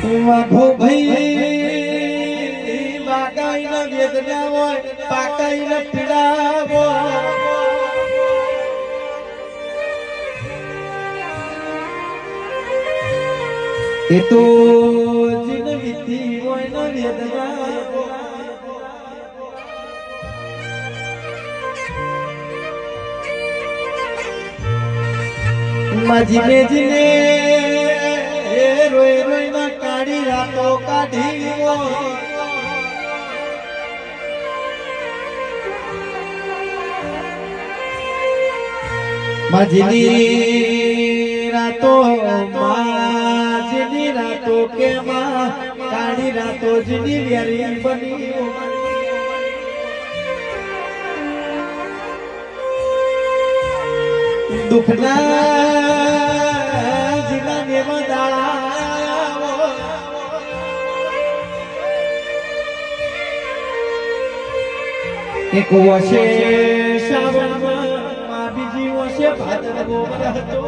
વાઘો ભાઈ વાગાઈ ન વેદના હોય પાકાઈ ન પીડાવો એ તો જીન વિધિ હોય ન વેદના માજીને જીને રોય રોય ના કાઢી રાતો કાઢી માજીની રાતો માજીની રાતો કે માં કાઢી રાતો જીની વેરી બની દુખના જીલાને વધાવો એક વશે શ્રાવણમાં બીજી વશે ભાદરવો હતો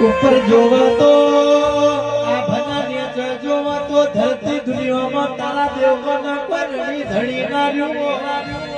ઉપર જોવા તો આ ભનાને જોવા તો ધરતી દુનિયામાં તારા દેવના પરણી ધણી ના રહ્યો